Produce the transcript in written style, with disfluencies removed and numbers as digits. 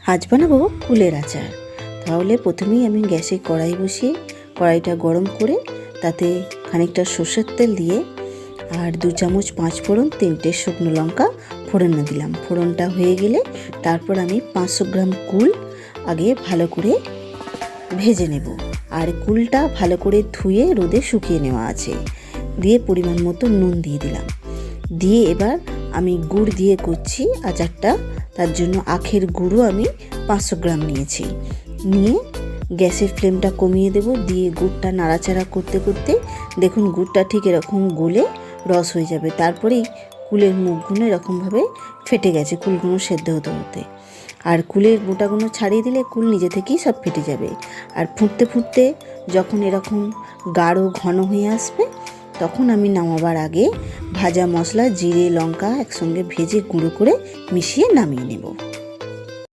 আজ বানাবো কুলের আচার। তাহলে প্রথমেই আমি গ্যাসে কড়াই বসিয়ে কড়াইটা গরম করে তাতে খানিকটা সর্ষের তেল দিয়ে আর 2 চামচ 5 ফোড়ন, 3টে শুকনো লঙ্কা ফোড়নে দিলাম। ফোড়নটা হয়ে গেলে তারপর আমি 500 গ্রাম কুল আগে ভালো করে ভেজে নেব। আর কুলটা ভালো করে ধুয়ে রোদে শুকিয়ে নেওয়া আছে। দিয়ে পরিমাণ মতো নুন দিয়ে দিলাম। দিয়ে এবার আমি গুড় দিয়ে করছি আচারটা। তার জন্য আখের গুঁড়ো আমি 500 গ্রাম নিয়েছি। নিয়ে গ্যাসের ফ্লেমটা কমিয়ে দেব। দিয়ে গুড়টা নাড়াচাড়া করতে করতে দেখুন গুড়টা ঠিক এরকম গলে রস হয়ে যাবে। তারপরেই কুলের মুখগুলো এরকমভাবে ফেটে গেছে, কুলগুলো সেদ্ধ হতে হতে। আর কুলের বোটাগুলো ছাড়িয়ে দিলে কুল নিজে থেকেই সব ফেটে যাবে। আর ফুটতে ফুটতে যখন এরকম গাঢ় ঘন হয়ে আসবে তখন আমি নামাবার আগে ভাজা মশলা জিরে লঙ্কা একসঙ্গে ভেজে গুঁড়ো করে মিশিয়ে নামিয়ে নেব।